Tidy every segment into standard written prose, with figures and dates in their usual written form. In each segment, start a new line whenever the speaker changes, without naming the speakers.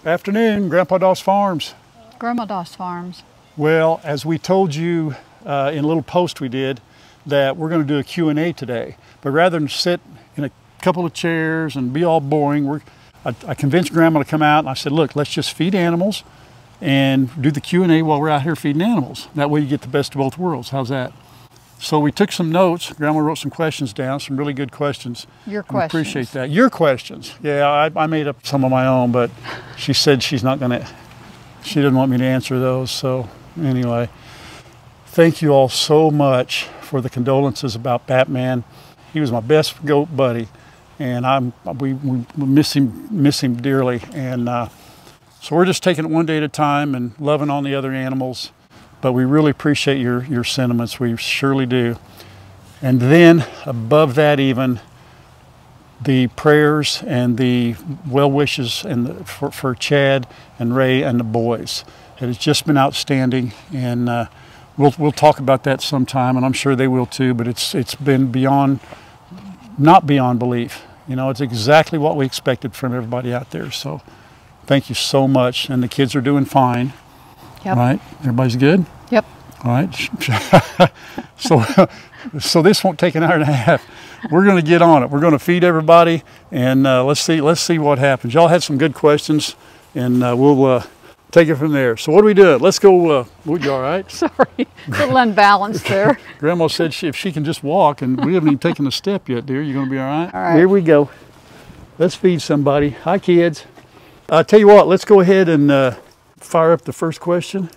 Afternoon, Grandpa Doss Farms.
Grandma Doss Farms.
Well, as we told you in a little post we did, that we're going to do a Q&A today. But rather than sit in a couple of chairs and be all boring, I convinced Grandma to come out, and I said, look, let's just feed animals and do the Q&A while we're out here feeding animals. That way you get the best of both worlds. How's that? So we took some notes. Grandma wrote some questions down, some really good questions.
Your questions.
I appreciate that. Your questions. Yeah, I made up some of my own, but she said she's not going to, she didn't want me to answer those. So anyway, thank you all so much for the condolences about Batman. He was my best goat buddy, and we miss him dearly. And so we're just taking it one day at a time and loving on the other animals. But we really appreciate your sentiments. We surely do. And then above that, even the prayers and the well wishes and for Chad and Ray and the boys. It has just been outstanding, and we'll talk about that sometime, and I'm sure they will too. But it's been not beyond belief. You know, it's exactly what we expected from everybody out there. So thank you so much, and the kids are doing fine.
Yep.
Right? Everybody's good?
Yep.
All right. So this won't take an hour and a half. We're going to get on it. We're going to feed everybody, and let's see what happens. Y'all had some good questions, and we'll take it from there. So what are we doing? Let's go. You all right?
Sorry, a little unbalanced there.
Grandma said if she can just walk, and we haven't even taken a step yet, dear. You going to be all right?
All right.
Here we go. Let's feed somebody. Hi, kids. I'll tell you what. Let's go ahead and fire up the first question.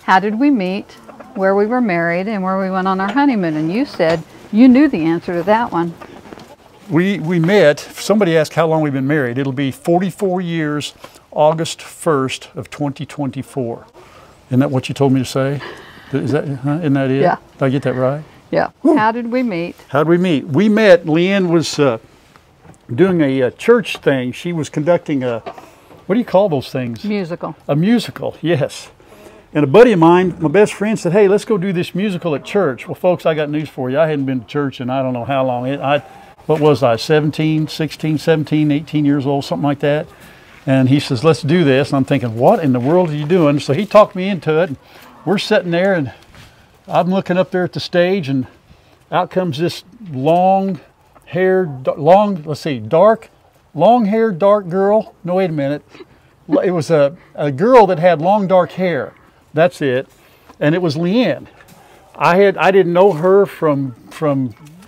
How did we meet, where we were married, and where we went on our honeymoon? And you said you knew the answer to that one.
We met, somebody asked how long we've been married. It'll be 44 years, August 1st of 2024. Isn't that what you told me to say? Isn't that it?
Yeah.
Did I get that right?
Yeah.
Whew.
How did we meet?
How did we meet? We met, Leanne was doing a church thing. She was conducting what do you call those things?
Musical. A
musical, yes. And a buddy of mine, my best friend, said, hey, let's go do this musical at church. Well, folks, I got news for you. I hadn't been to church in I don't know how long. What was I, 17, 16, 17, 18 years old, something like that. And he says, let's do this. And I'm thinking, what in the world are you doing? So he talked me into it. And we're sitting there, and I'm looking up there at the stage, and out comes this long-haired, dark girl. No, wait a minute. It was a girl that had long, dark hair. That's it. And it was Leanne. I didn't know her from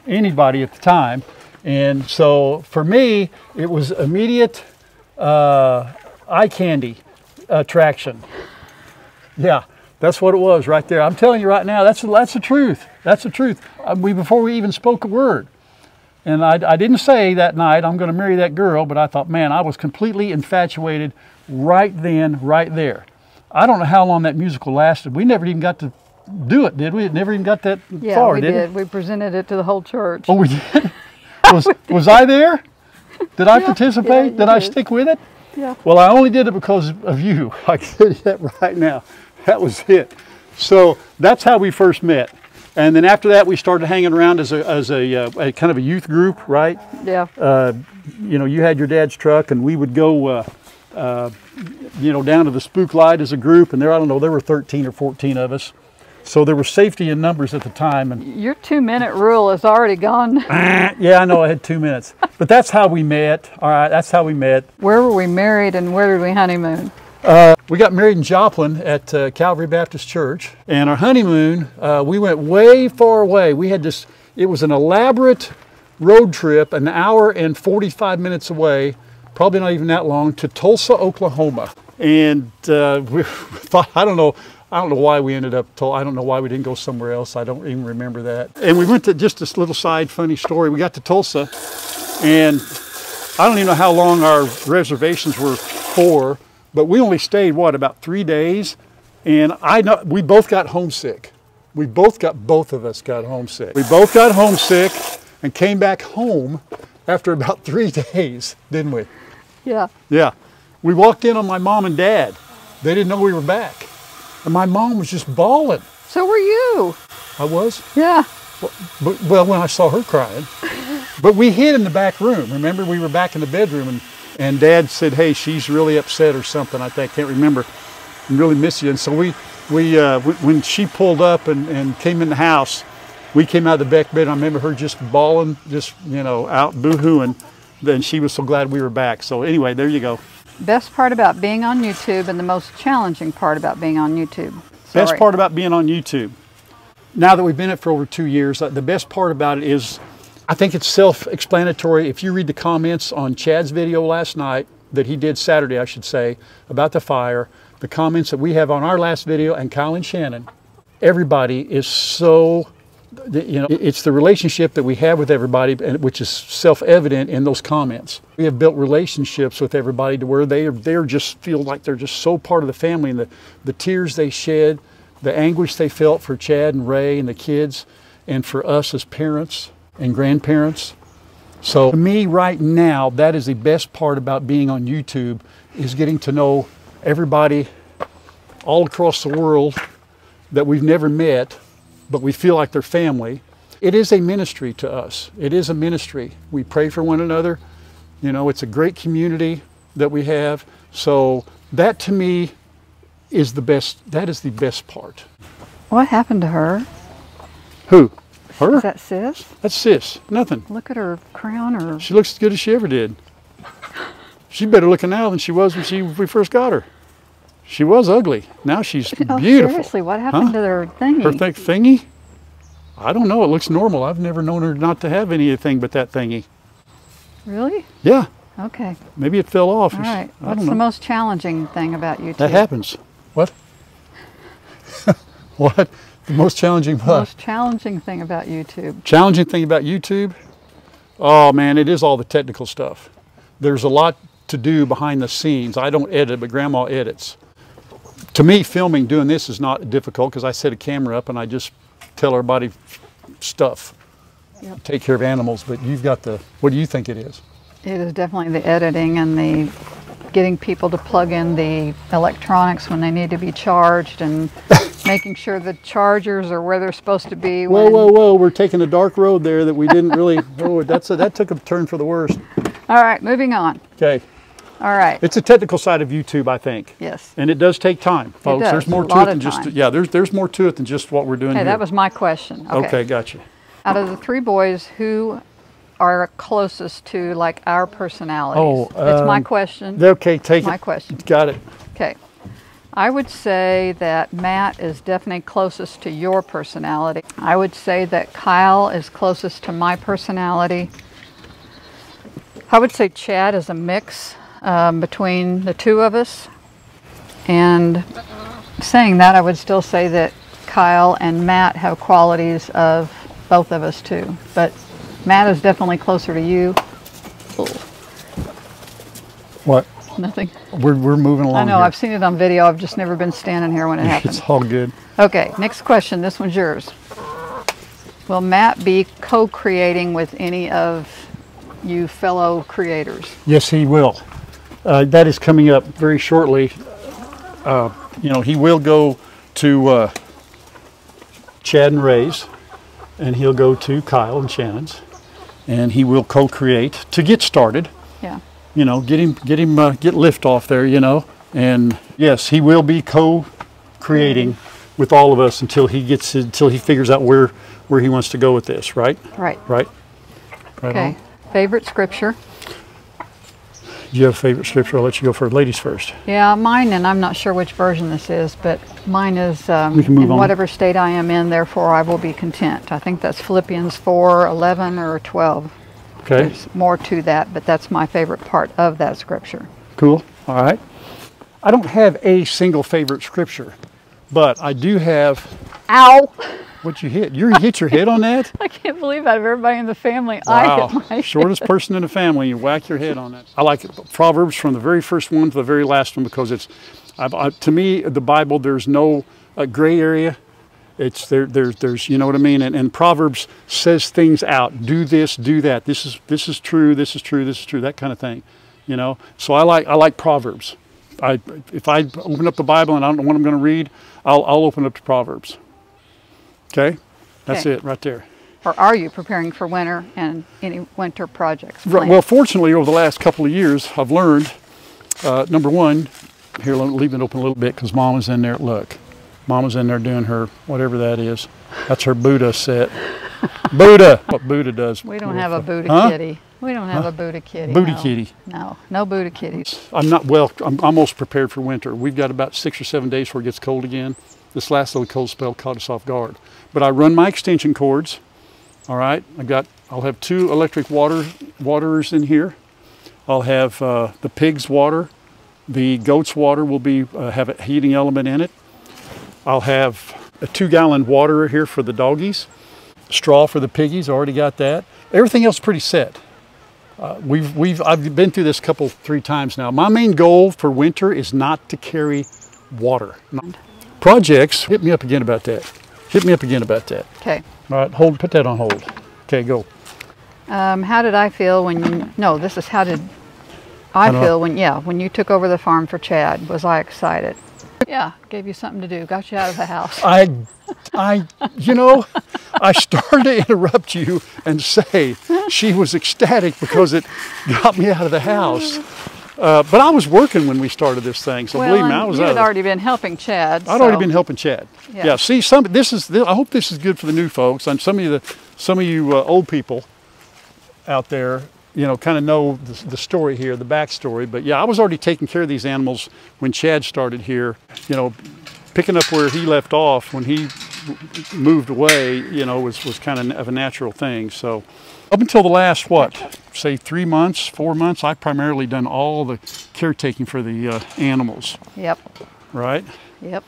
anybody at the time. And so for me, it was immediate eye candy attraction. Yeah, that's what it was right there. I'm telling you right now, that's the truth. That's the truth. Before we even spoke a word. And I didn't say that night, I'm going to marry that girl, but I thought, man, I was completely infatuated right then, right there. I don't know how long that musical lasted. We never even got to do it, did we? It never even got that far, did it?
Yeah, we did. We presented it to the whole church.
Oh, we did? Was I there? Did I participate? Did I stick with it?
Yeah.
Well, I only did it because of you. I can tell you that right now. That was it. So that's how we first met. And then after that, we started hanging around as a kind of a youth group, right?
Yeah.
You know, you had your dad's truck, and we would go, you know, down to the spook light as a group. And there, I don't know, there were 13 or 14 of us. So there was safety in numbers at the time. And
your 2-minute rule is already gone.
yeah, I know I had 2 minutes. But that's how we met. All right, that's how we met.
Where were we married, and where did we honeymoon?
We got married in Joplin at Calvary Baptist Church, and our honeymoon, we went way far away. We had this, it was an elaborate road trip, an hour and 45 minutes away, probably not even that long, to Tulsa, Oklahoma. And we thought, I don't know why we ended up, I don't know why we didn't go somewhere else. I don't even remember that. And we went to just this little side funny story. We got to Tulsa, and I don't even know how long our reservations were for, but we only stayed, what, about 3 days? And we both got homesick. Both of us got homesick. We both got homesick and came back home after about 3 days, didn't we?
Yeah.
Yeah. We walked in on my mom and dad. They didn't know we were back. And my mom was just bawling.
So were you.
I was?
Yeah.
Well, when I saw her crying. But we hid in the back room. Remember, we were back in the bedroom, and Dad said, hey, she's really upset or something. I can't remember. I really miss you. And so when she pulled up and came in the house, we came out of the back bed. I remember her just bawling, just, you know, out boo-hooing. Then she was so glad we were back. So anyway, there you go.
Best part about being on YouTube and the most challenging part about being on YouTube.
Best part about being on YouTube. Now that we've been in it for over 2 years, the best part about it is, I think it's self-explanatory. If you read the comments on Chad's video last night, that he did Saturday, I should say, about the fire, the comments that we have on our last video, and Kyle and Shannon, everybody is so, you know, it's the relationship that we have with everybody, which is self-evident in those comments. We have built relationships with everybody to where they're just feel like they're just so part of the family, and the tears they shed, the anguish they felt for Chad and Ray and the kids, and for us as parents and grandparents. So to me right now, that is the best part about being on YouTube, is getting to know everybody all across the world that we've never met, but we feel like they're family. It is a ministry to us. It is a ministry. We pray for one another. You know, it's a great community that we have. So that to me is the best. That is the best part.
What happened to her?
Who? Her?
Is that Sis?
That's Sis. Nothing.
Look at her crown.
She looks as good as she ever did. She's better looking now than she was when we first got her. She was ugly. Now she's beautiful.
Seriously, what happened to her thingy?
Her thingy? I don't know. It looks normal. I've never known her not to have anything but that thingy.
Really?
Yeah.
Okay.
Maybe it fell off.
All right. What's the most challenging thing about YouTube?
That happens. What? What? The most challenging what?
The most challenging thing about YouTube.
Challenging thing about YouTube? Oh man, it is all the technical stuff. There's a lot to do behind the scenes. I don't edit, but Grandma edits. To me, doing this is not difficult because I set a camera up and I just tell everybody stuff. Yep. Take care of animals, but you've got what do you think it is?
It is definitely the editing and the getting people to plug in the electronics when they need to be charged, and making sure the chargers are where they're supposed to be.
Whoa, we're taking a dark road there that we didn't really, that took a turn for the worst.
All right, moving on.
Okay.
All right.
It's a technical side of YouTube, I think.
Yes.
And it does take time, folks.
It does.
There's more to it than just, there's more to it than just what we're doing here.
That was my question.
Okay, gotcha.
Out of the three boys, who are closest to like our personalities? It's my question.
Okay, take
my question.
Got it.
Okay. I would say that Matt is definitely closest to your personality. I would say that Kyle is closest to my personality. I would say Chad is a mix between the two of us. And saying that, I would still say that Kyle and Matt have qualities of both of us too. But Matt is definitely closer to you. Ooh.
What?
Nothing.
We're moving along.
I know,
here.
I've seen it on video. I've just never been standing here when it happens.
It's all good.
Okay, next question. This one's yours. Will Matt be co-creating with any of you fellow creators?
Yes, he will. That is coming up very shortly. You know, he will go to Chad and Ray's, and he'll go to Kyle and Shannon's, and he will co-create to get started.
Yeah.
You know, get lift off there, you know. And yes, he will be co-creating with all of us until he figures out where he wants to go with this, right?
Right.
Right.
Okay.
On.
Favorite scripture?
Do you have a favorite scripture? I'll let you go for ladies first.
Yeah, mine, and I'm not sure which version this is, but mine is
we can move
in
on.
Whatever state I am in, therefore I will be content. I think that's Philippians 4:11 or 12.
Okay.
There's more to that, but that's my favorite part of that scripture.
Cool. All right. I don't have a single favorite scripture, but I do have.
Ow!
What you hit? You hit your head on that?
I can't believe out of everybody in the family,
Wow.
I hit my
Shortest
head.
person in the family, you whack your head on that. I like it. Proverbs from the very first one to the very last one, because it's, to me, the Bible, there's no gray area. It's there's you know what I mean, and Proverbs says things out. Do this, do that. This is true. This is true. This is true. That kind of thing, you know. So I like Proverbs. If I open up the Bible and I don't know what I'm going to read, I'll open up to Proverbs. Okay, that's it right there.
Or are you preparing for winter and any winter projects planned?
Well, fortunately, over the last couple of years, I've learned, number one, here, let me leave it open a little bit because Mama's in there. Look, Mama's in there doing her, whatever that is. That's her Buddha set. Buddha! What Buddha does.
We don't have a Buddha kitty. We don't have a Buddha kitty.
Booty kitty.
No, no Buddha kitties.
I'm almost prepared for winter. We've got about 6 or 7 days before it gets cold again. This last little cold spell caught us off guard. But I run my extension cords. All right, I'll have 2 electric waterers in here. I'll have the pig's water. The goat's water will have a heating element in it. I'll have a 2-gallon waterer here for the doggies. Straw for the piggies, already got that. Everything else is pretty set. I've been through this 3 times now. My main goal for winter is not to carry water. Projects, hit me up again about that. Hit me up again about that.
Okay.
All right, put that on hold. Okay, go.
How did I feel when you, no, this is how did I feel when you took over the farm for Chad? Was I excited? Yeah, gave you something to do, got you out of the house.
You know, I started to interrupt you and say she was ecstatic because it got me out of the house. But I was working when we started this thing, so believe me, I was.
You had already been helping Chad.
I'd already been helping Chad. Yeah. See, I hope this is good for the new folks and some of you old people out there. You know, kind of know the story here, the backstory. But yeah, I was already taking care of these animals when Chad started here. You know, picking up where he left off when he moved away. You know, was kind of a natural thing. So. Up until the last, say 3 months, 4 months, I've primarily done all the caretaking for the animals.
Yep.
Right?
Yep.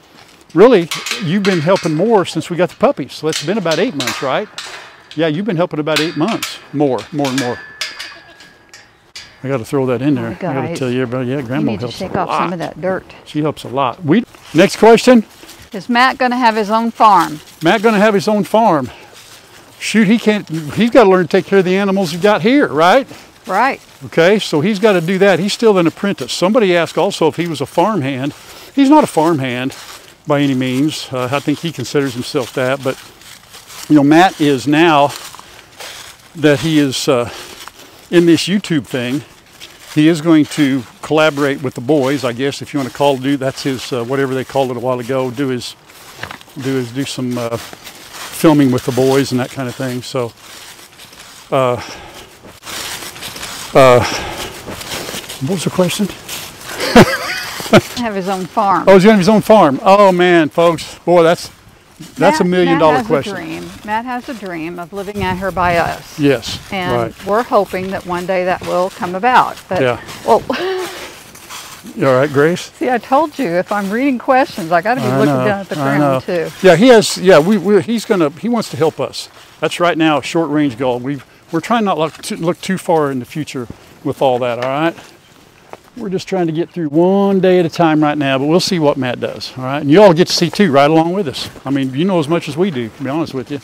Really, you've been helping more since we got the puppies. So it's been about 8 months, right? Yeah, you've been helping about 8 months. More and more. I got to throw that in there. I got to tell you everybody, yeah, Grandma helps a lot.
You need to shake off some of that dirt.
She helps a lot. Next question.
Is Matt going to have his own farm?
Matt going to have his own farm. Shoot, he's got to learn to take care of the animals he's got here, right?
Right.
Okay, so he's got to do that. He's still an apprentice. Somebody asked also if he was a farmhand. He's not a farmhand by any means. I think he considers himself that. But, you know, Matt is now that he is in this YouTube thing, he is going to collaborate with the boys, I guess, if you want to call it, that's his, whatever they called it a while ago, do some filming with the boys and that kind of thing. So, what was the question?
Have his own farm.
Oh, he's going to have his own farm. Oh man, folks, boy, that's $1 million question.
Matt has a dream of living out here by us.
Yes,
and
right.
We're hoping that one day that will come about. But,
yeah.
Well,
you all right, Grace?
see, I told you if I'm reading questions, I got to be looking down at the ground too.
Yeah, he has. Yeah, he wants to help us. That's right now a short range goal. We're trying not to look too far in the future with all that. All right. We're just trying to get through one day at a time right now, but we'll see what Matt does. All right, and you all get to see too, right along with us. I mean, you know as much as we do, to be honest with you.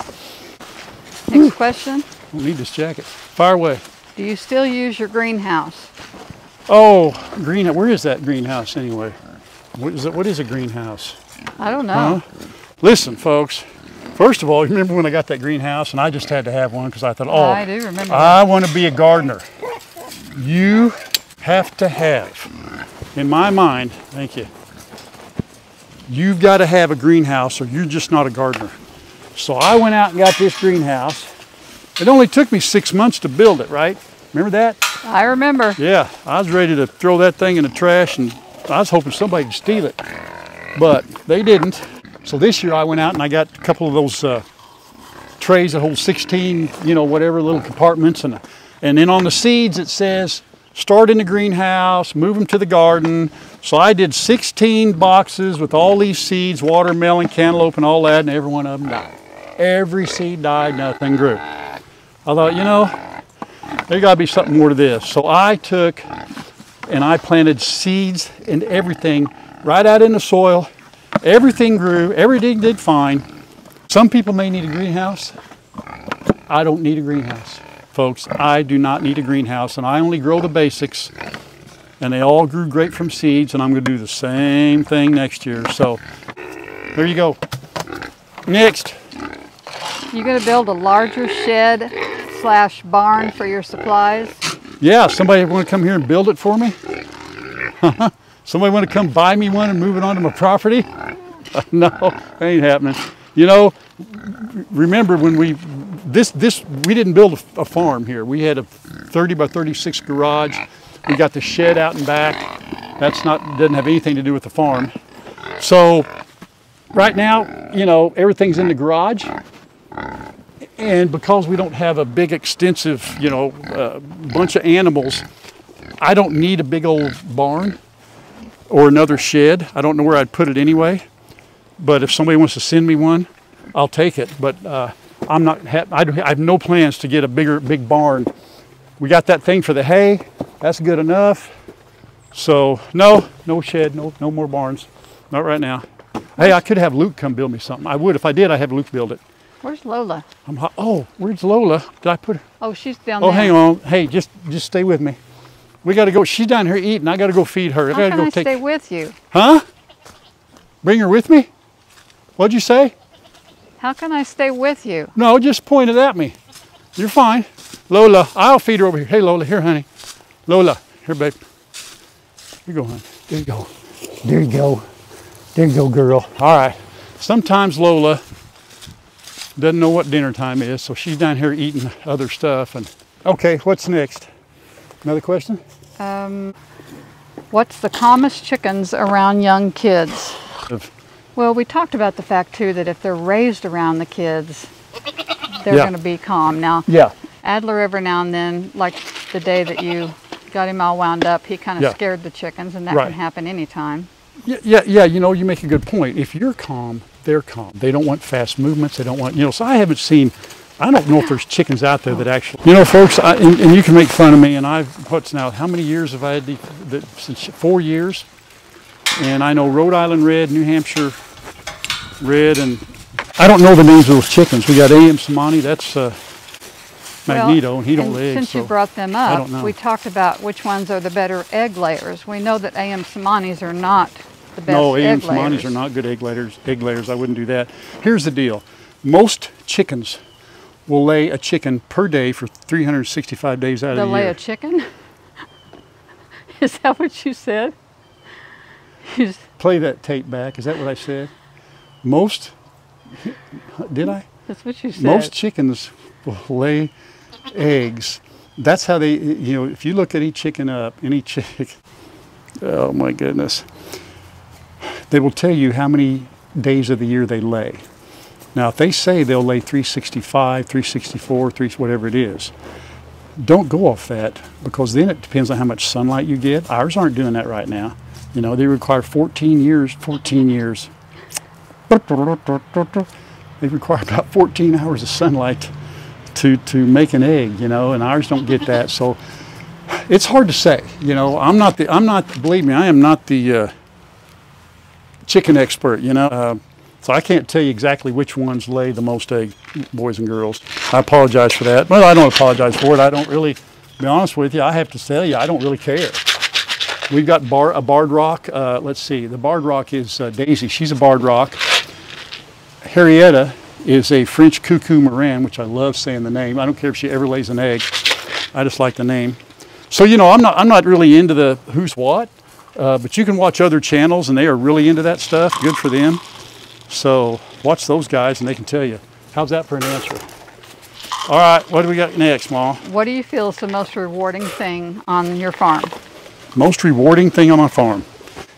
Next question.
I don't need this jacket. Fire away.
Do you still use your greenhouse?
Oh, greenhouse. Where is that greenhouse anyway? What is a greenhouse?
I don't know.
Listen, folks. First of all, you remember when I got that greenhouse and I just had to have one because I thought, oh,
I do remember.
I want to be a gardener. You have to have, in my mind, thank you, you've got to have a greenhouse or you're just not a gardener. So I went out and got this greenhouse. It only took me 6 months to build it, right? Remember that?
I remember.
Yeah, I was ready to throw that thing in the trash and I was hoping somebody would steal it, but they didn't. So this year I went out and I got a couple of those trays that hold 16, whatever little compartments, and then on the seeds it says, start in the greenhouse, move them to the garden. So I did 16 boxes with all these seeds, watermelon, cantaloupe, and all that, and every one of them died. Every seed died, nothing grew. I thought, there got to be something more to this. So I took and I planted seeds and everything right out in the soil. Everything grew, everything did fine. Some people may need a greenhouse. I don't need a greenhouse. Folks, I do not need a greenhouse, and I only grow the basics, and they all grew great from seeds, and I'm going to do the same thing next year. So there you go. Next.
You gonna build a larger shed / barn for your supplies?
Yeah, somebody want to come here and build it for me? Somebody want to come buy me one and move it onto my property? No, ain't happening. You know, remember when we didn't build a farm here. We had a 30 by 36 garage. We got the shed out and back. Doesn't have anything to do with the farm. So right now, you know, everything's in the garage. And because we don't have a big extensive, you know, bunch of animals, I don't need a big old barn or another shed. I don't know where I'd put it anyway. But if somebody wants to send me one, I'll take it. But I have no plans to get a big barn. We got that thing for the hay. That's good enough. So no shed, no more barns. Not right now. Hey, I could have Luke come build me something. I would. If I did, I'd have Luke build it.
Where's Lola?
Oh, where's Lola? Did I put her?
Oh, she's down there.
Oh, hang on. Hey, just stay with me. We got to go. She's down here eating. I got to go feed her.
How can I stay with you?
Huh? Bring her with me? What'd you say?
How can I stay with you?
No, just point it at me. You're fine. Lola, I'll feed her over here. Hey, Lola, here, honey. Lola, here, babe. Here you go, honey. There you go. There you go. There you go, girl. All right. Sometimes Lola doesn't know what dinner time is, so she's down here eating other stuff. And okay, what's next? Another question?
What's the calmest chickens around young kids? Well, we talked about the fact too that if they're raised around the kids, they're going to be calm. Now, Adler every now and then, like the day that you got him all wound up, he kind of scared the chickens, and that can happen anytime.
Yeah, you know, you make a good point. If you're calm, they're calm. They don't want fast movements. They don't want, you know, so I haven't seen, I don't know if there's chickens out there that actually, you know, folks, and you can make fun of me, and how many years have I had since 4 years? And I know Rhode Island Red, New Hampshire Red, and I don't know the names of those chickens. We got A.M. Samani, that's Magneto, and he don't lay eggs.
Since you brought them up, we talked about which ones are the better egg layers. We know that A.M. Samanis are not the best egg layers.
No, A.M. Samanis are not good egg layers. I wouldn't do that. Here's the deal. Most chickens will lay a chicken per day for 365 days out of the year.
They'll lay a chicken? Is that what you said?
Play that tape back. Is that what I said? Did I?
That's what you said.
Most chickens will lay eggs. That's how they, you know, if you look at any chicken, oh my goodness, they will tell you how many days of the year they lay. Now, if they say they'll lay 365, 364, whatever it is, don't go off that, because then it depends on how much sunlight you get. Ours aren't doing that right now. You know, they require 14 years. They require about 14 hours of sunlight to make an egg, you know, and ours don't get that. So it's hard to say, you know. Believe me, I am not the chicken expert, you know. So I can't tell you exactly which ones lay the most eggs, boys and girls. I apologize for that. Well, I don't apologize for it. I don't really, to be honest with you, I have to tell you, I don't really care. We've got a barred rock. Let's see, the barred rock is Daisy. She's a barred rock. Harrietta is a French cuckoo Moran, which I love saying the name. I don't care if she ever lays an egg. I just like the name. So, you know, I'm not really into the who's what, but you can watch other channels and they are really into that stuff. Good for them. So watch those guys and they can tell you. How's that for an answer? All right, what do we got next, Ma?
What do you feel is the most rewarding thing on your farm?
Most rewarding thing on my farm?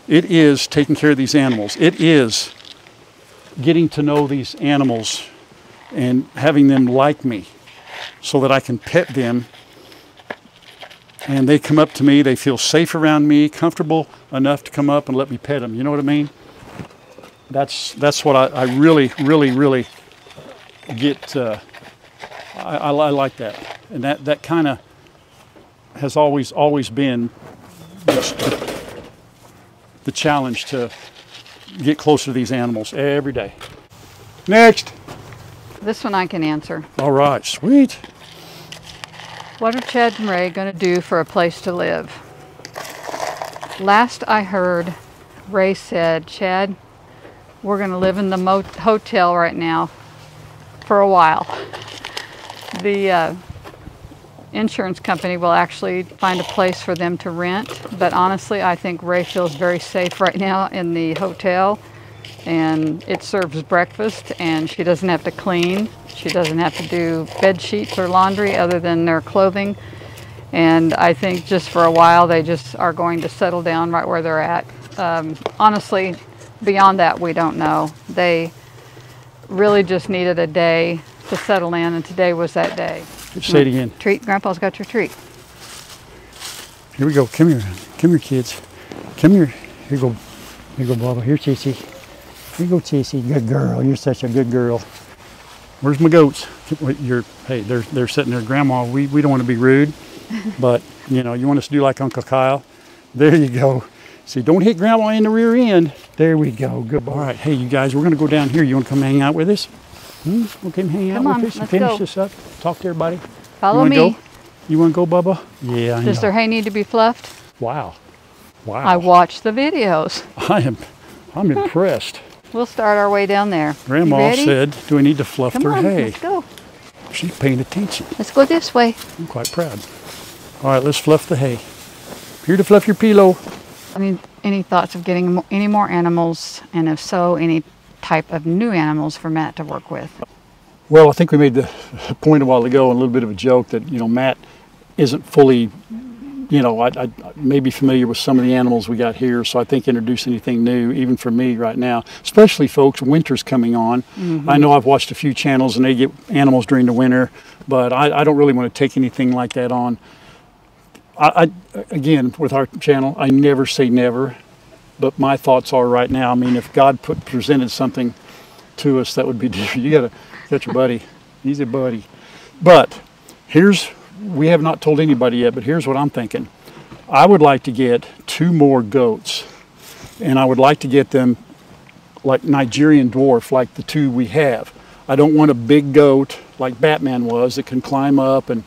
It is taking care of these animals. It is getting to know these animals and having them like me so that I can pet them and they come up to me, they feel safe around me, comfortable enough to come up and let me pet them. You know what I mean? That's what I really get, I like that. And that kind of has always been the challenge, to get closer to these animals every day. Next.
This one I can answer.
All right, sweet.
What are Chad and Ray going to do for a place to live? Last I heard, Ray said, Chad, we're going to live in the hotel right now for a while. The insurance company will actually find a place for them to rent, but honestly, I think Ray feels very safe right now in the hotel, and it serves breakfast, and she doesn't have to clean. She doesn't have to do bed sheets or laundry other than their clothing, and I think just for a while they just are going to settle down right where they're at. Honestly, beyond that, we don't know. They really just needed a day to settle in, and today was that day.
Say it again.
Treat. Grandpa's got your treat.
Here we go. Come here. Come here, kids. Come here. Here you go. Here you go, Bubba. Here, Chasey. Here you go, Chasey. Good girl. You're such a good girl. Where's my goats? Hey, they're sitting there. Grandma, we don't want to be rude, but, you know, you want us to do like Uncle Kyle? There you go. See, don't hit Grandma in the rear end. There we go. Good boy. All right. Hey, you guys, we're going to go down here. You want to come hang out with us? We'll come hang out with us and finish this up. Talk to everybody.
Follow me.
Go? You want to go, Bubba? Yeah, I know.
Does their hay need to be fluffed?
Wow. Wow.
I watched the videos.
I'm impressed.
We'll start our way down there.
Grandma said, do we need to fluff
Come
their
on,
hay?
Let's go.
She's paying attention.
Let's go this way.
I'm quite proud. All right, let's fluff the hay. Here to fluff your pillow.
Any thoughts of getting any more animals, and if so, any type of new animals for Matt to work with?
Well, I think we made the point a while ago, and a little bit of a joke, that, you know, Matt isn't fully, you know, I may be familiar with some of the animals we got here, so I think introduce anything new, even for me right now, especially folks, winter's coming on. I know I've watched a few channels and they get animals during the winter, but I don't really want to take anything like that on. Again, with our channel, I never say never, but my thoughts are right now, I mean, if God presented something to us that would be different, you got your buddy. He's a buddy. But we have not told anybody yet, but here's what I'm thinking. I would like to get 2 more goats, and I would like to get them like Nigerian dwarf, like the 2 we have. I don't want a big goat like Batman was that can climb up and,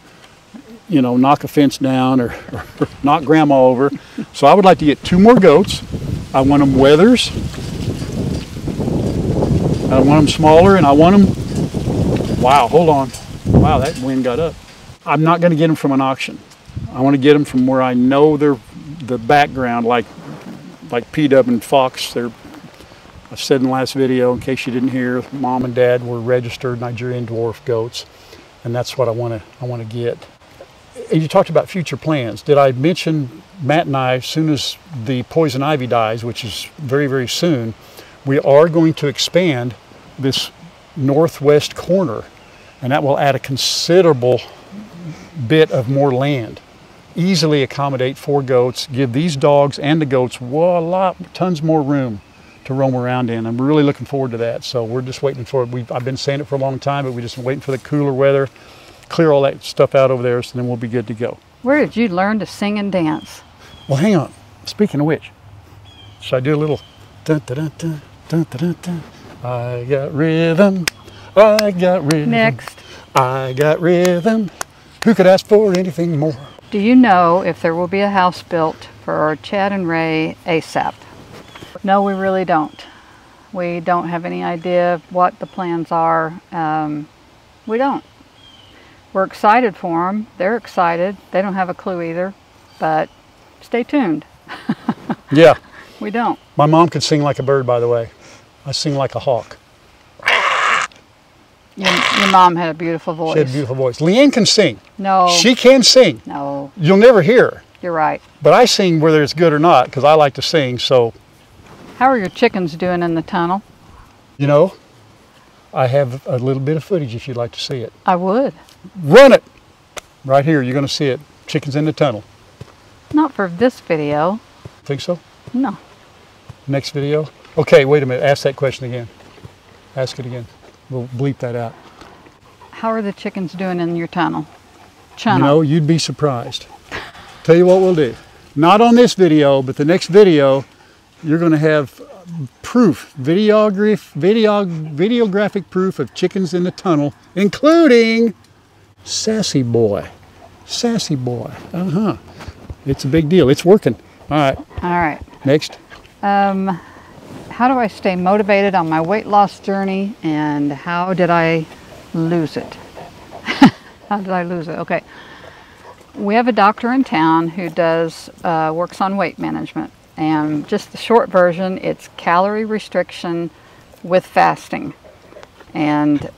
you know, knock a fence down or knock Grandma over. So I would like to get 2 more goats. I want them wethers. I want them smaller, and I want them, wow, hold on. Wow, that wind got up. I'm not going to get them from an auction. I want to get them from where I know they're the background, like P-Dub and Fox. I said in the last video, in case you didn't hear, Mom and Dad were registered Nigerian dwarf goats, and that's what I want to get. And you talked about future plans. Did I mention Matt and I, as soon as the poison ivy dies, which is very, very soon, we are going to expand this northwest corner, and that will add a considerable bit of more land. Easily accommodate 4 goats, give these dogs and the goats tons more room to roam around in. I'm really looking forward to that. So we're just waiting for it. I've been saying it for a long time, but we're just waiting for the cooler weather, clear all that stuff out over there, so then we'll be good to go.
Where did you learn to sing and dance?
Well, hang on. Speaking of which, should I do a little dun dun dun dun dun dun dun? I got rhythm. I got rhythm.
Next.
I got rhythm. Who could ask for anything more?
Do you know if there will be a house built for Chad and Ray ASAP? No, we really don't. We don't have any idea what the plans are. We don't. We're excited for them. They're excited. They don't have a clue either, but stay tuned.
Yeah.
We don't.
My mom could sing like a bird, by the way. I sing like a hawk.
Your mom had a beautiful voice.
She had a beautiful voice. Leanne can sing.
No.
She can sing.
No.
You'll never hear her.
You're right.
But I sing whether it's good or not, because I like to sing, so.
How are your chickens doing in the tunnel?
You know, I have a little bit of footage if you'd like to see it.
I would.
Run it! Right here, you're going to see it. Chickens in the tunnel.
Not for this video.
Think so?
No.
Next video? Okay, wait a minute. Ask that question again. Ask it again. We'll bleep that out.
How are the chickens doing in your tunnel?
You know, you'd be surprised. Tell you what we'll do. Not on this video, but the next video, you're going to have proof, videographic proof of chickens in the tunnel, including Sassy Boy. Sassy Boy. Uh-huh. It's a big deal. It's working. All right.
All right.
Next.
How do I stay motivated on my weight loss journey, and how did I lose it. How did I lose it? Okay. We have a doctor in town who does works on weight management, and just the short version, it's calorie restriction with fasting. And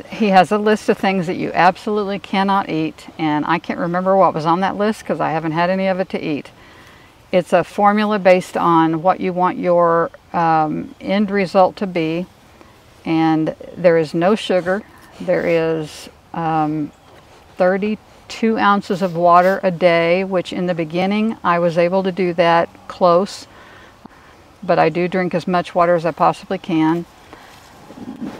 he has a list of things that you absolutely cannot eat, and I can't remember what was on that list because I haven't had any of it to eat. It's a formula based on what you want your end result to be, and there is no sugar. There is 32 ounces of water a day, which in the beginning I was able to do that close, but I do drink as much water as I possibly can.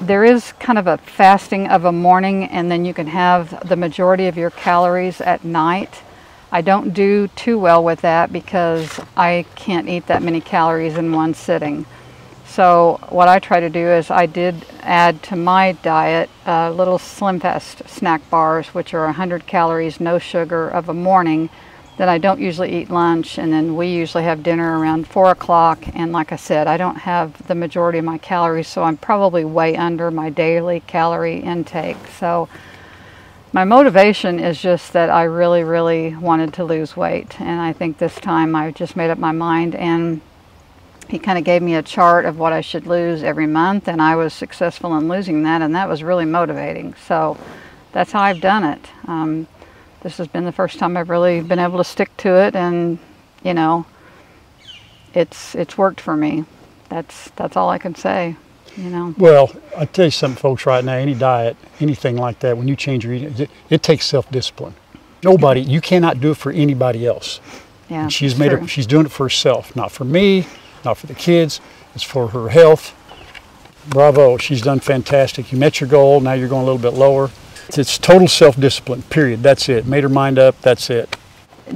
There is kind of a fasting of a morning, and then you can have the majority of your calories at night. I don't do too well with that because I can't eat that many calories in one sitting. So what I try to do is I did add to my diet little Slim Fast snack bars, which are 100 calories, no sugar of a morning. Then I don't usually eat lunch, and then we usually have dinner around 4 o'clock. And like I said, I don't have the majority of my calories, so I'm probably way under my daily calorie intake. So my motivation is just that I really, really wanted to lose weight. And I think this time I just made up my mind, and he kind of gave me a chart of what I should lose every month, and I was successful in losing that, and that was really motivating. So that's how I've done it. This has been the first time I've really been able to stick to it, and you know, it's worked for me. That's all I can say. You know.
Well, I tell you something, folks. Right now, any diet, anything like that, when you change your eating, it takes self-discipline. Nobody, you cannot do it for anybody else.
Yeah,
and she's made it. She's doing it for herself, not for me, not for the kids. It's for her health. Bravo, she's done fantastic. You met your goal. Now you're going a little bit lower. It's total self-discipline, period. That's it. Made her mind up. That's it.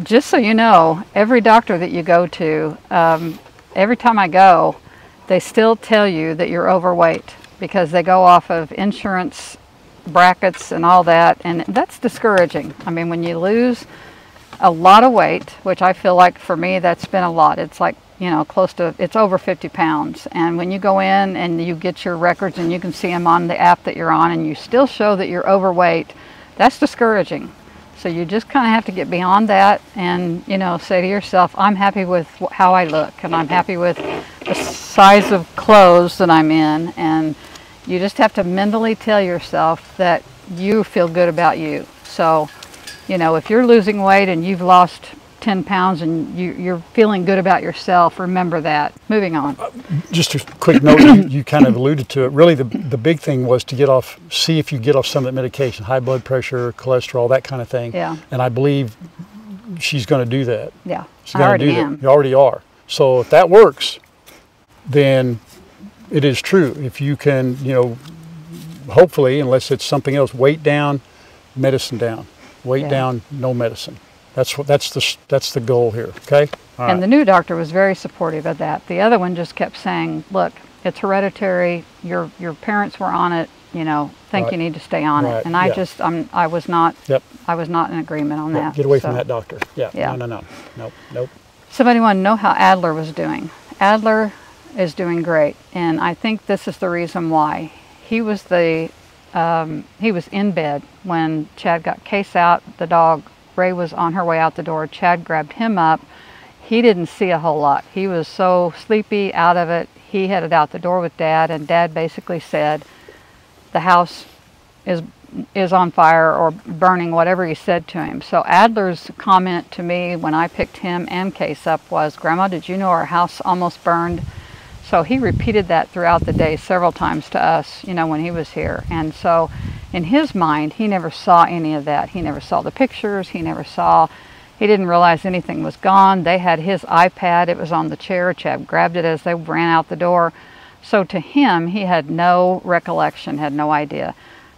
Just so you know, every doctor that you go to, every time I go, they still tell you that you're overweight because they go off of insurance brackets and all that, and that's discouraging. I mean, when you lose a lot of weight, which I feel like for me that's been a lot. It's like, you know, it's over 50 pounds. And when you go in and you get your records and you can see them on the app that you're on, and you still show that you're overweight, that's discouraging. So you just kind of have to get beyond that and, you know, say to yourself, I'm happy with how I look, and I'm happy with the size of clothes that I'm in. And you just have to mentally tell yourself that you feel good about you. So, you know, if you're losing weight and you've lost 10 pounds and you're feeling good about yourself, remember that. Moving on.
Just a quick note, you kind of alluded to it. Really, the big thing was to get off, see if you get off some of that medication, high blood pressure, cholesterol, that kind of thing.
Yeah.
And I believe she's going to do that.
Yeah,
she's
I already am.
You already are. So if that works, then it is true. If you can, you know, hopefully, unless it's something else, weight down, medicine down. Weight down, no medicine. That's the goal here. Okay. All
and the new doctor was very supportive of that. The other one just kept saying, "Look, it's hereditary. Your parents were on it. You know, think you need to stay on it." And I was not.
Yep.
I was not in agreement on that.
Get away from that doctor. Yeah. No. Nope.
Somebody wanted to know how Adler was doing. Adler is doing great, and I think this is the reason why. He was in bed when Chad got Case out. The dog Ray was on her way out the door. Chad grabbed him up. He didn't see a whole lot. He was so sleepy, out of it. He headed out the door with Dad, and Dad basically said, the house is on fire or burning, whatever he said to him. So Adler's comment to me when I picked him and Case up was, Grandma, did you know our house almost burned? So he repeated that throughout the day several times to us, you know, when he was here. And so in his mind, he never saw any of that. He never saw the pictures. He didn't realize anything was gone. They had his iPad. It was on the chair. Chad grabbed it as they ran out the door. So to him, he had no recollection, had no idea.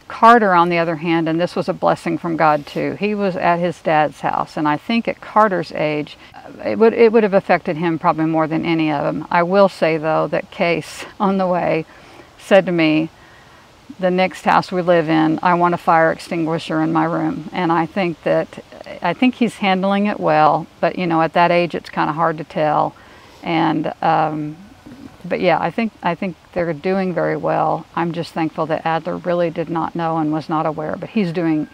Carter, on the other hand, and this was a blessing from God too, he was at his dad's house, and I think at Carter's age, it would have affected him probably more than any of them. I will say though that Case on the way said to me, the next house we live in, I want a fire extinguisher in my room. And I think he's handling it well, but you know, at that age it's kind of hard to tell. And But yeah, I think they're doing very well. I'm just thankful that Adler really did not know and was not aware, but he's doing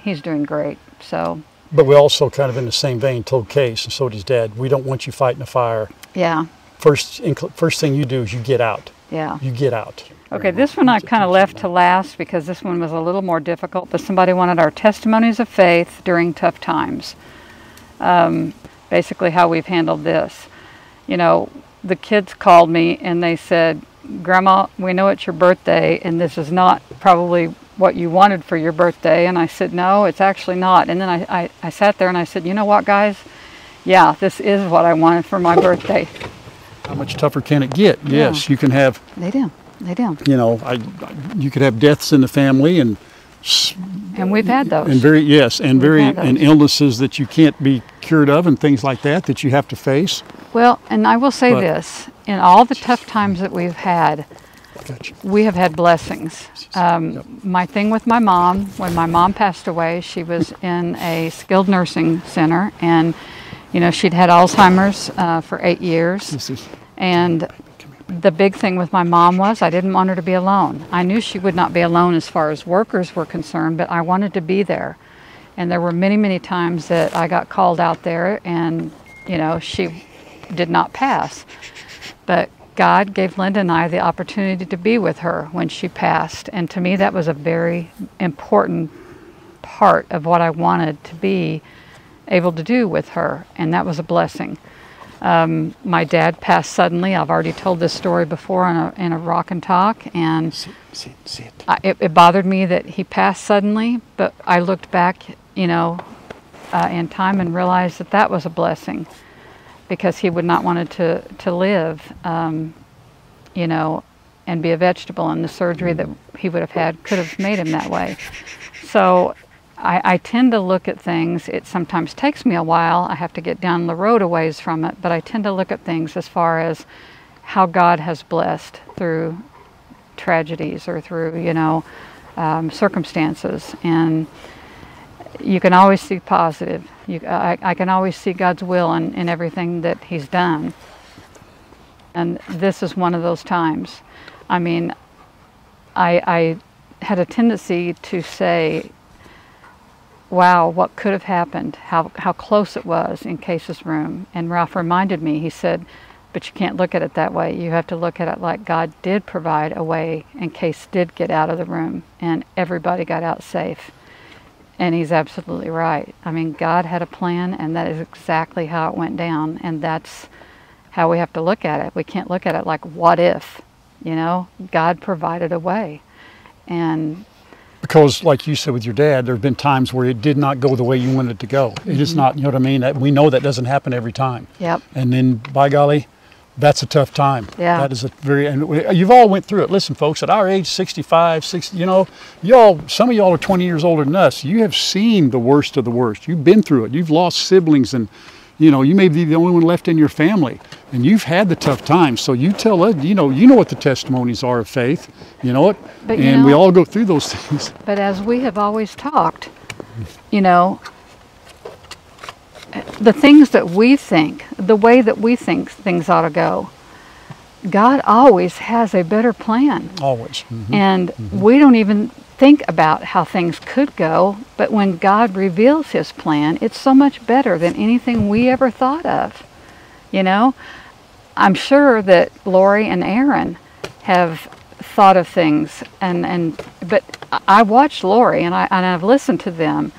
great. So.
But we also kind of in the same vein told Case, and so did his dad, we don't want you fighting a fire.
Yeah.
First thing you do is you get out.
Yeah.
You get out.
Okay, this one I kind of left to last because this one was a little more difficult, but somebody wanted our testimonies of faith during tough times. Basically how we've handled this. You know, the kids called me and they said, Grandma, we know it's your birthday and this is not probably what you wanted for your birthday. And I said, no, it's actually not. And then I sat there and I said, you know what, guys? Yeah, this is what I wanted for my birthday.
How much tougher can it get?
Yeah.
Yes, you can have.
They do.
You know, you could have deaths in the family, and
we've had those.
And illnesses that you can't be cured of, and things like that you have to face.
Well, and I will say this: in all the tough times that we've had, we have had blessings. My thing with my mom, when my mom passed away, she was in a skilled nursing center, and you know she'd had Alzheimer's for 8 years, and the big thing with my mom was I didn't want her to be alone. I knew she would not be alone as far as workers were concerned, but I wanted to be there. And there were many, many times that I got called out there and, you know, she did not pass. But God gave Linda and I the opportunity to be with her when she passed. And to me, that was a very important part of what I wanted to be able to do with her. And that was a blessing. My dad passed suddenly. I've already told this story before in a rock and talk, and it bothered me that he passed suddenly. But I looked back, you know, in time and realized that that was a blessing, because he would not wanted to live, you know, and be a vegetable. And the surgery that he would have had could have made him that way. So I tend to look at things. It sometimes takes me a while. I have to get down the road a ways from it, but I tend to look at things as far as how God has blessed through tragedies or through, you know, circumstances. And you can always see positive. I can always see God's will in everything that He's done. And this is one of those times. I mean, I had a tendency to say, wow, what could have happened, how close it was in Case's room. And Ralph reminded me, he said, but you can't look at it that way. You have to look at it like God did provide a way, and Case did get out of the room, and everybody got out safe. And he's absolutely right. I mean, God had a plan, and that is exactly how it went down, and that's how we have to look at it. We can't look at it like, what if? You know, God provided a way. And
because, like you said with your dad, there have been times where it did not go the way you wanted it to go. It is not, you know what I mean? We know that doesn't happen every time.
Yep.
And then, by golly, that's a tough time.
Yeah.
That is a very, and you've all went through it. Listen, folks, at our age, 65, 60, you know, some of y'all are 20 years older than us. You have seen the worst of the worst. You've been through it. You've lost siblings, and, you know, you may be the only one left in your family. And you've had the tough times. So you tell us, you know what the testimonies are of faith. You know it.
But,
and we all go through those things.
But as we have always talked, you know, the things that we think, the way that we think things ought to go, God always has a better plan.
Always. Mm-hmm.
And we don't even think about how things could go, but when God reveals His plan, it's so much better than anything we ever thought of. You know, I'm sure that Lori and Aaron have thought of things, but I watched Lori and I've listened to them,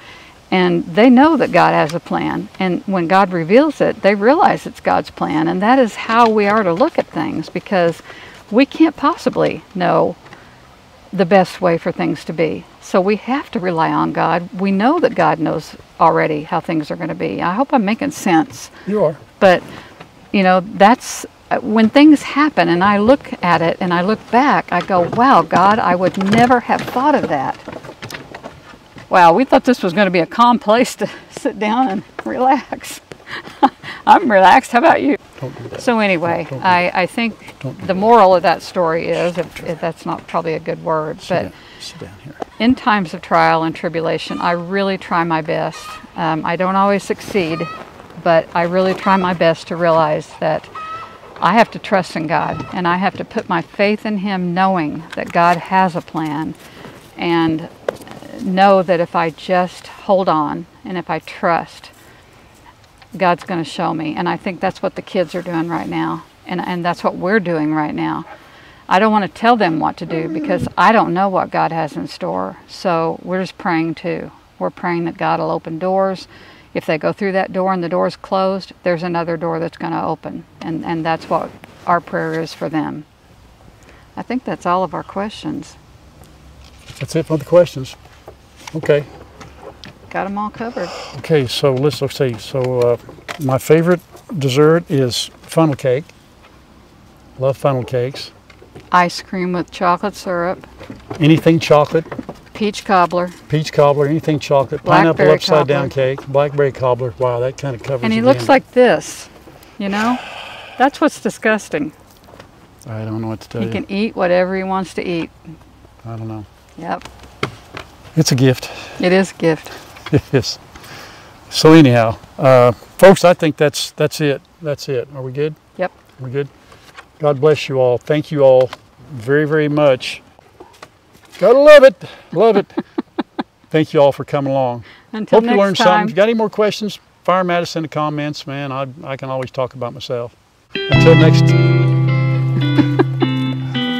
and they know that God has a plan, and when God reveals it, they realize it's God's plan. And that is how we are to look at things, because we can't possibly know the best way for things to be. So we have to rely on God. We know that God knows already how things are going to be. I hope I'm making sense.
You are.
But, you know, that's when things happen and I look at it and I look back, I go, wow, God, I would never have thought of that. Wow, we thought this was going to be a calm place to sit down and relax. I'm relaxed. How about you?
Don't do that.
So anyway, I think the moral of that story is, if that's not probably a good word, but
sit down here.
In times of trial and tribulation, I really try my best. I don't always succeed, but I really try my best to realize that I have to trust in God, and I have to put my faith in Him, knowing that God has a plan, and know that if I just hold on and if I trust, God's going to show me. And I think that's what the kids are doing right now, and that's what we're doing right now. I don't want to tell them what to do because I don't know what God has in store. So we're just praying too. We're praying that God will open doors. If they go through that door and the door's closed, there's another door that's going to open. And that's what our prayer is for them. I think that's all of our questions.
That's it for the questions. Okay.
Got them all covered.
Okay, so let's see. So my favorite dessert is funnel cake. Love funnel cakes.
Ice cream with chocolate syrup.
Anything chocolate.
Peach cobbler.
Peach cobbler, anything chocolate. Pineapple
Blackberry
upside down
cobbler.
cake. Blackberry cobbler. Wow, that kind of covers
And he
it
looks
in.
like this, you know? That's what's disgusting.
I don't know what to tell
He
you.
can eat whatever he wants to eat.
I don't know.
Yep.
It's a gift.
It is a gift.
It is. So anyhow, folks, I think that's it. That's it. Are we good?
Yep.
We're good. God bless you all. Thank you all very, very much. Gotta love it. Love it. Thank you all for coming along.
Until
Hope you
next
learned
time.
something. If you got any more questions, fire them at us in the comments, man. I can always talk about myself. Until next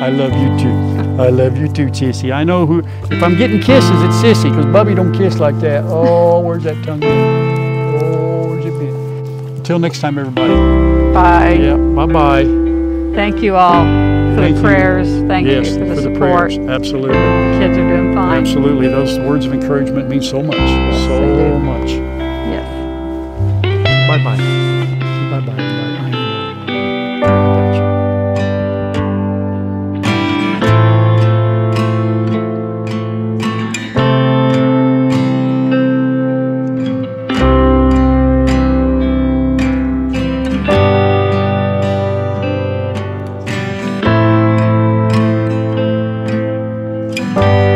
I love you too. I love you too, Sissy. I know if I'm getting kisses, it's Sissy, because Bubby don't kiss like that. Oh, where's that tongue been? Oh, where's it been? Until next time, everybody.
Bye.
Yeah, bye-bye.
Thank you all for
Thank
the
you.
prayers. Thank
Yes,
you for the
for the
support.
prayers. Absolutely.
Kids are doing fine.
Absolutely. Those words of encouragement mean so much.
Yes,
So
they do.
much.
Yes.
Bye-bye. Bye-bye. Bye-bye. Gotcha.